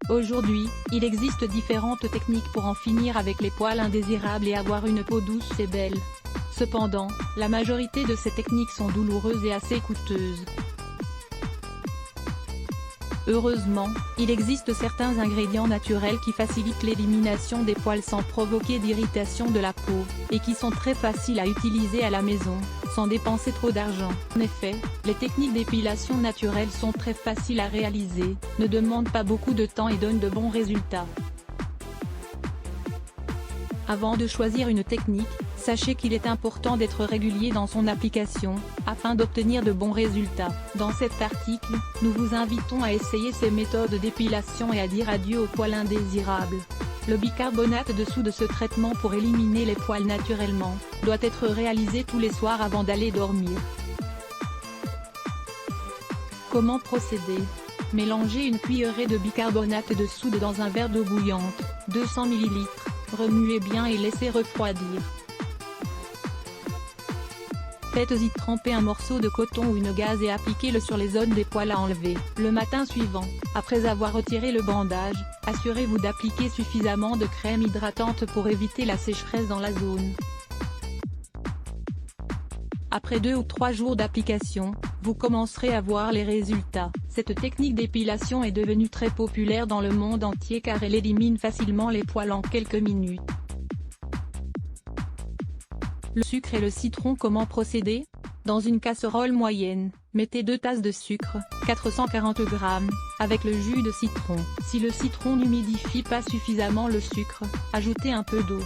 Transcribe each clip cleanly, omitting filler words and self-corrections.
Aujourd'hui, il existe différentes techniques pour en finir avec les poils indésirables et avoir une peau douce et belle. Cependant, la majorité de ces techniques sont douloureuses et assez coûteuses. Heureusement, il existe certains ingrédients naturels qui facilitent l'élimination des poils sans provoquer d'irritation de la peau, et qui sont très faciles à utiliser à la maison, sans dépenser trop d'argent. En effet, les techniques d'épilation naturelles sont très faciles à réaliser, ne demandent pas beaucoup de temps et donnent de bons résultats. Avant de choisir une technique, sachez qu'il est important d'être régulier dans son application, afin d'obtenir de bons résultats. Dans cet article, nous vous invitons à essayer ces méthodes d'épilation et à dire adieu aux poils indésirables. Le bicarbonate de soude de ce traitement pour éliminer les poils naturellement, doit être réalisé tous les soirs avant d'aller dormir. Comment procéder? Mélangez une cuillerée de bicarbonate de soude dans un verre d'eau bouillante, 200 ml, remuez bien et laissez refroidir. Faites-y tremper un morceau de coton ou une gaze et appliquez-le sur les zones des poils à enlever. Le matin suivant, après avoir retiré le bandage, assurez-vous d'appliquer suffisamment de crème hydratante pour éviter la sécheresse dans la zone. Après 2 ou 3 jours d'application, vous commencerez à voir les résultats. Cette technique d'épilation est devenue très populaire dans le monde entier car elle élimine facilement les poils en quelques minutes. Le sucre et le citron. Comment procéder? Dans une casserole moyenne, mettez 2 tasses de sucre, 440 g, avec le jus de citron. Si le citron n'humidifie pas suffisamment le sucre, ajoutez un peu d'eau.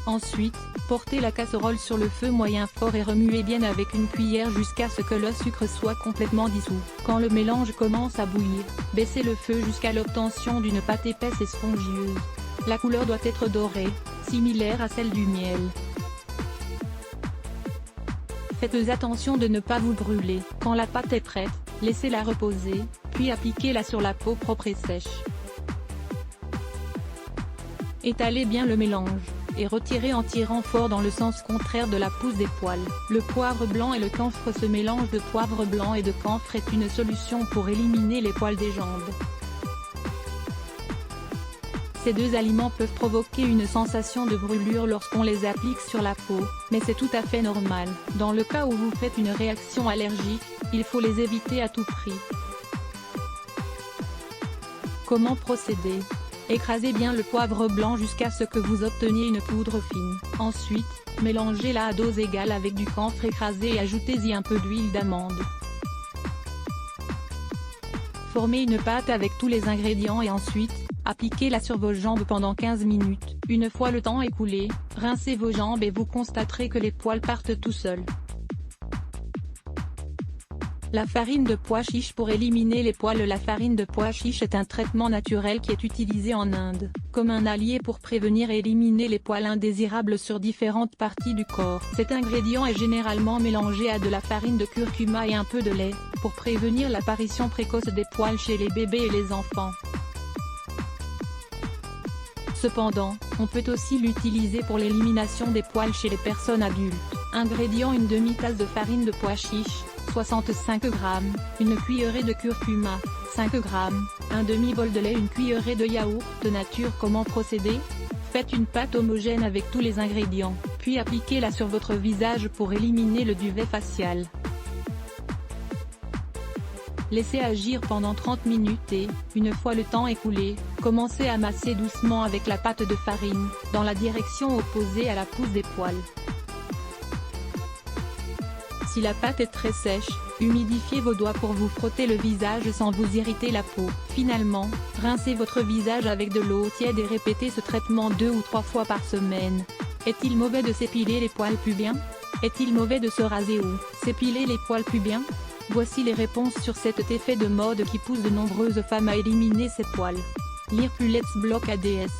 Ensuite, portez la casserole sur le feu moyen fort et remuez bien avec une cuillère jusqu'à ce que le sucre soit complètement dissous. Quand le mélange commence à bouillir, baissez le feu jusqu'à l'obtention d'une pâte épaisse et spongieuse. La couleur doit être dorée, similaire à celle du miel. Faites attention de ne pas vous brûler. Quand la pâte est prête, laissez-la reposer, puis appliquez-la sur la peau propre et sèche. Étalez bien le mélange, et retirez en tirant fort dans le sens contraire de la pousse des poils. Le poivre blanc et le camphre. Ce mélange de poivre blanc et de camphre est une solution pour éliminer les poils des jambes. Ces 2 aliments peuvent provoquer une sensation de brûlure lorsqu'on les applique sur la peau, mais c'est tout à fait normal. Dans le cas où vous faites une réaction allergique, il faut les éviter à tout prix. Comment procéder? Écrasez bien le poivre blanc jusqu'à ce que vous obteniez une poudre fine. Ensuite, mélangez-la à dose égale avec du camphre écrasé et ajoutez-y un peu d'huile d'amande. Formez une pâte avec tous les ingrédients et ensuite, appliquez-la sur vos jambes pendant 15 minutes. Une fois le temps écoulé, rincez vos jambes et vous constaterez que les poils partent tout seuls. La farine de pois chiche. Pour éliminer les poils. La farine de pois chiche est un traitement naturel qui est utilisé en Inde, comme un allié pour prévenir et éliminer les poils indésirables sur différentes parties du corps. Cet ingrédient est généralement mélangé à de la farine de curcuma et un peu de lait, pour prévenir l'apparition précoce des poils chez les bébés et les enfants. Cependant, on peut aussi l'utiliser pour l'élimination des poils chez les personnes adultes. Ingrédients: une demi-tasse de farine de pois chiche, 65 g, une cuillerée de curcuma, 5 g, un demi-bol de lait, une cuillerée de yaourt de nature. Comment procéder? Faites une pâte homogène avec tous les ingrédients, puis appliquez-la sur votre visage pour éliminer le duvet facial. Laissez agir pendant 30 minutes et, une fois le temps écoulé, commencez à masser doucement avec la pâte de farine, dans la direction opposée à la pousse des poils. Si la pâte est très sèche, humidifiez vos doigts pour vous frotter le visage sans vous irriter la peau. Finalement, rincez votre visage avec de l'eau tiède et répétez ce traitement 2 ou 3 fois par semaine. Est-il mauvais de s'épiler les poils pubiens? Est-il mauvais de se raser ou s'épiler les poils pubiens? Voici les réponses sur cet effet de mode qui pousse de nombreuses femmes à éliminer ces poils. Lire plus. Let's Block ADS.